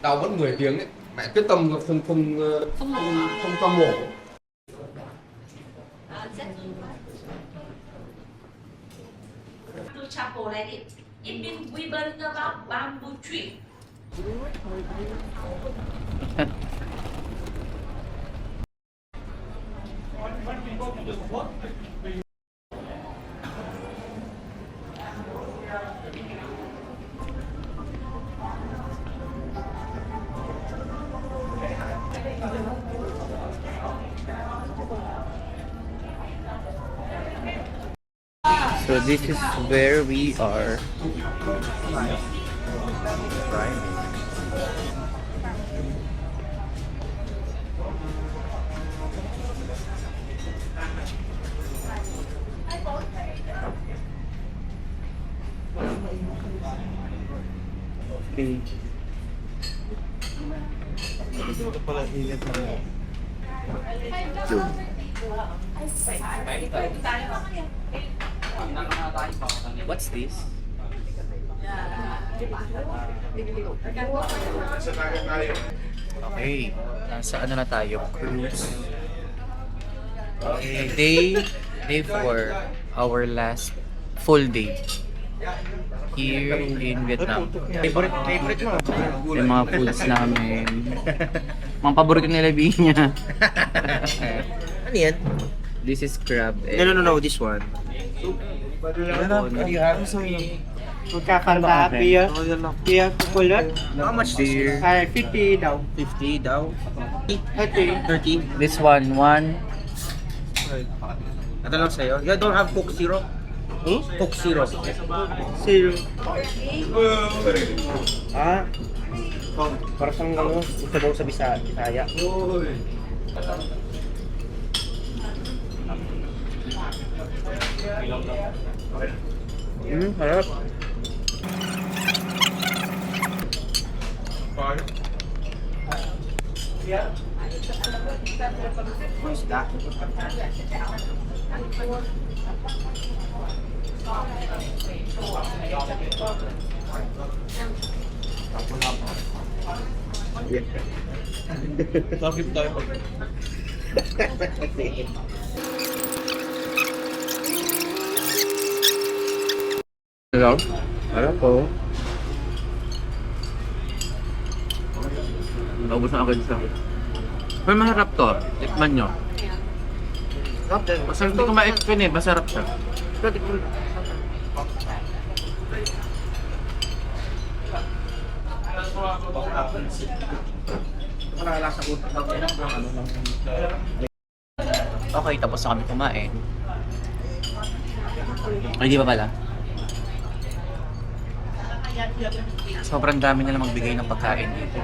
đau mất 10 tiếng đấy. Mẹ quyết tâm không không không cho mổ. To chapel like it. It means we burn about bamboo tree. So this is where we are. Right. Okay. What's this? Okay, nasa ano na tayo? Cruise. Okay, day 4, our last full day here in Vietnam. Favorite mo. Yung mga foods namin. Mga paborito nila niya. Ano yan? This is crab No, this one. Ano you have? Magkakanta, Pia. Pia Kukulat. How much this? Beer. Ay, 50 daw. 50 daw. 30. 30. This one. Ito lang sa'yo. You don't have Coke Zero? Coke Zero. Zero. Ah? Para siyang ano, gusto daw sa Bisaya. Harap. Isda. Sakit tayo. Hello? Harap po. Naubos na agad siya. Pero maharap to. Tikman nyo. Masarap, hindi ko ma-explain eh. Masarap siya. Okay, tapos na kami kumain. Ay, di ba pala? Sobrang dami nila magbigay ng pagkain dito.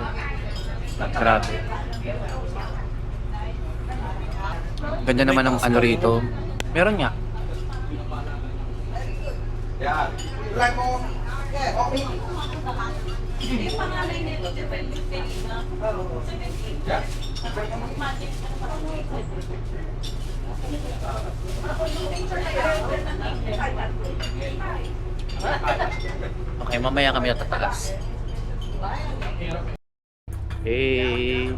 Grabe. Ganda naman ang ano rito. Meron nga. Yung pangalan nito, depende na. Okay, mamaya kami natataas. Hey!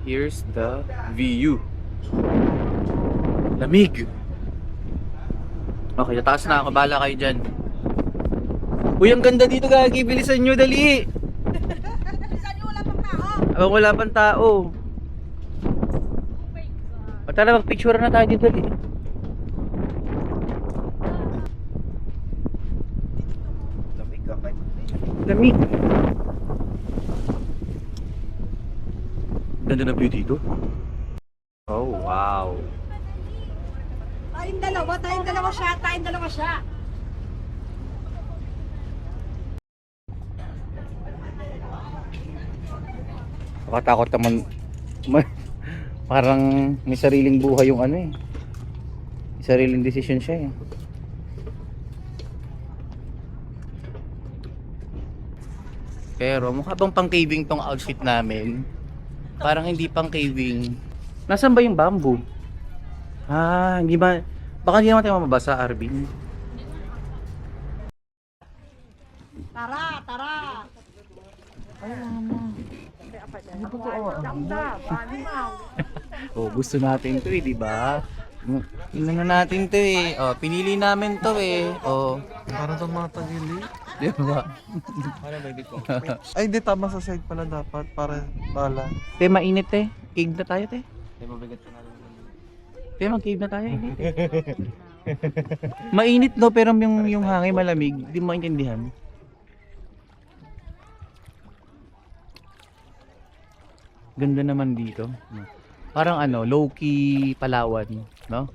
Here's the view. Lamig! Okay, tataas na ako. Bahala kayo dyan. Uy, ang ganda dito, Gagi. Bilisan nyo, dali! Bilisan nyo, wala pang tao. Abang wala pang tao. O tara, mag-picture na tayo dito, dali. Lamig ka pa. Lamig! Ganda na view dito. Oh, wow. Tayong dalawa siya. Nakatakot naman. Parang may sariling buhay yung ano eh. May sariling desisyon siya eh. Pero mukha bang pang caving tong outfit namin? Parang hindi pang caving. Nasaan ba yung bamboo? Ah, hindi ba? Baka hindi naman tayo mababasa, Arvin. Tara, tara. Oh, gusto natin to eh, di ba? Tingnan na natin to eh. Oh, pinili namin to eh. Oh, Para sa mga tagili. di ba? Ay, di tama sa side pala dapat. Para bala. Te, mainit te. Cave na tayo te. Te, mag-cave na tayo. Init. Mainit no, pero yung hangin malamig. Di mo maintindihan. Ganda naman dito. Parang ano, low-key Palawan, no?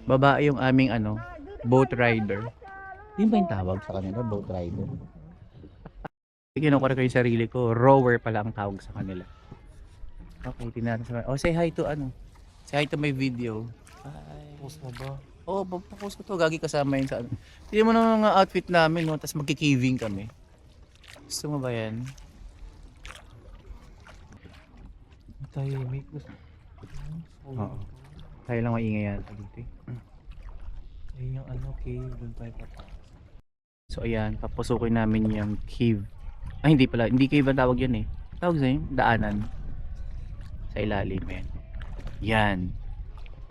Babae yung aming ano, boat rider. Di ba yung tawag sa kanila, boat rider? Kinukuha ko yung sarili ko, rower pala ang tawag sa kanila. Okay, tingnan natin sa... Oh, say hi to ano? Say hi to my video. Hi. Post mo ba? Oo, papost ko to. Gagi kasama yun sa ano. Tingnan mo na mga outfit namin, no? Tapos magkikiving kami. Gusto mo ba yan? Tahimik. Oo. Tayo lang maingay yan dito eh. Ayun yung ano, cave. Doon tayo papasok. So ayan, papusukin namin yung cave. Ay hindi pala, hindi cave ang tawag yan eh. Tawag sa yun, daanan. Sa ilalim yan. Yan.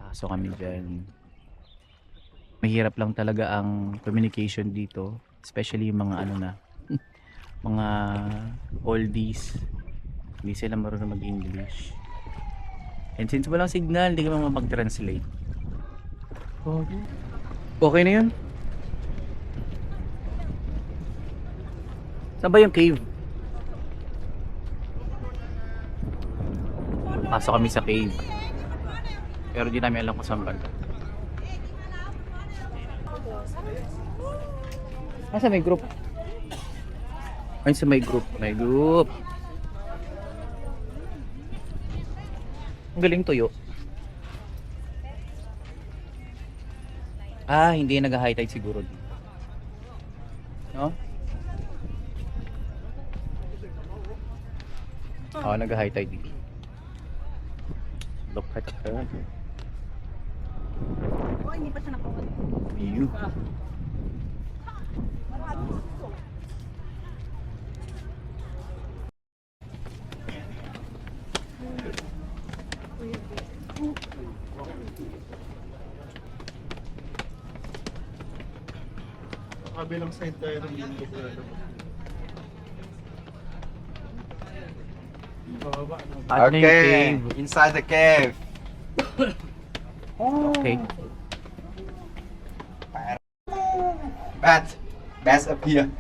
Pasok kami dyan. Mahirap lang talaga ang communication dito. Especially yung mga ano na. Mga oldies. Hindi sila marunong mag-English. And since walang signal, hindi ka mag-translate. Okay na yun? Saan ba yung cave? Pasok kami sa cave. Pero di namin alam kung saan ba. Sa may group. Ay, sa may group. May group. Ang galing tuyo. Ah, hindi nag-high tide siguro dito. No? Oo, nag-high tide dito. Look at that. Oh, hindi pa siya nakuha. View. Kabilang side tayo ng bundok na ano. Ano yung cave? Inside the cave. Okay. Bats appear.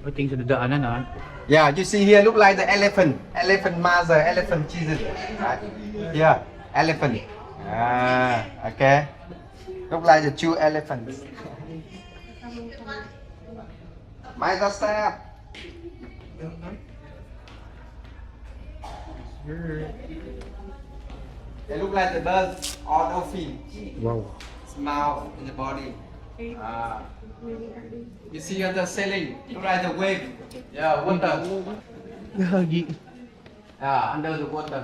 I think sa dadaanan ah. Yeah, you see here, look like the elephant. Elephant mother, elephant Jesus. Right? Yeah, elephant. Ah, okay. Look like the two elephants. Mother step. They look like the birds or dolphin. Wow. Smile in the body. Ah. You see on the ceiling, look like the wave. Yeah, water. Gagi. Yeah, under the water.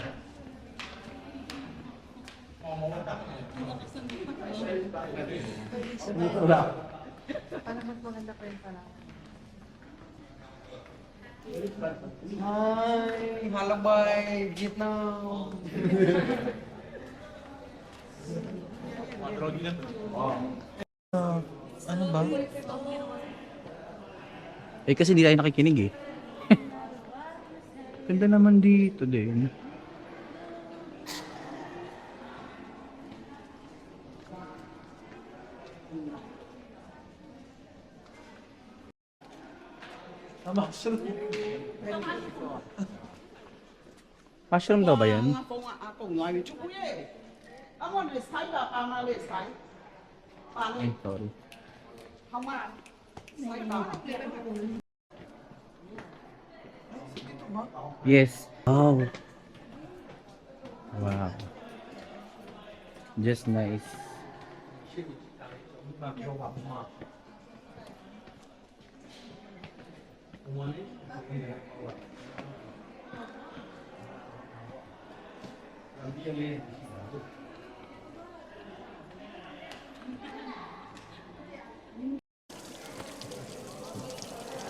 Hi, Halabay, Vietnam. Ano ba? Eh kasi hindi tayo nakikinig eh. Ganda naman dito din. Mushroom daw ba yan? Ay, sorry. Yes. Oh. Wow. Just nice.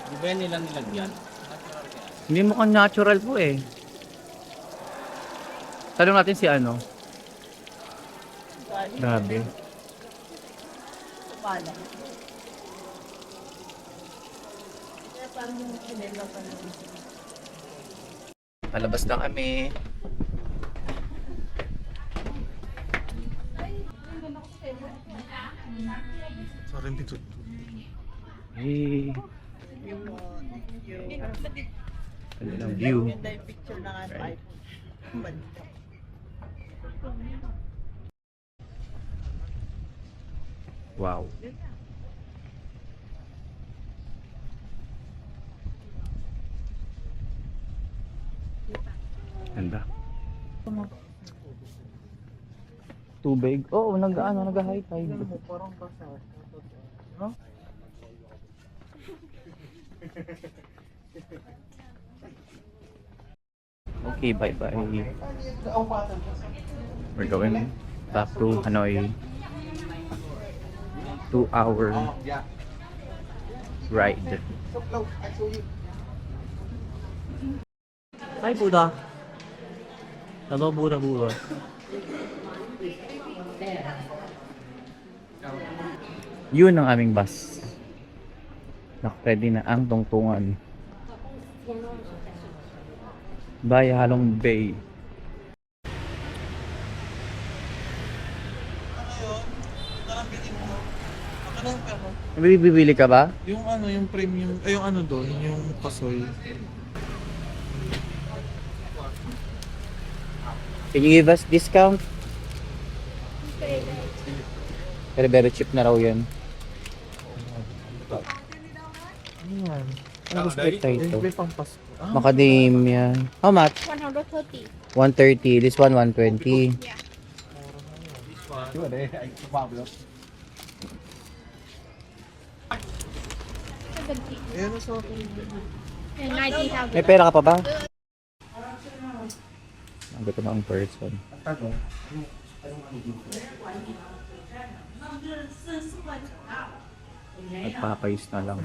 Di ba yan nilang nilagyan? Hindi mukhang natural po eh. Tanong natin si ano. Grabe. Palabas na kami. Sorry, pitut. Hey. Kanilang view. Wow. Ganda. Tubig. Oo, nag-high tide. Okay, bye-bye. We're going back to Hanoi. 2-hour ride. Hi, Buddha. Hello, Buddha, Buddha. Yun ang aming bus. Naka-ready na ang tungtungan. Bye, Halong Bay. Bibili ka ba? Yung ano, yung premium, ay yung ano doon, yung pasoy. Can you give us discount? Pero very cheap na raw yun. Ano yan? Ano gusto tayo ito? May pang Pasko. Ah, Macadamia. How much? 130. 130. This one, 120. Yeah. ayan na sa akin. And 90,000. May pera ka pa ba? Ang gusto na ang person. Nagpapayos na lang.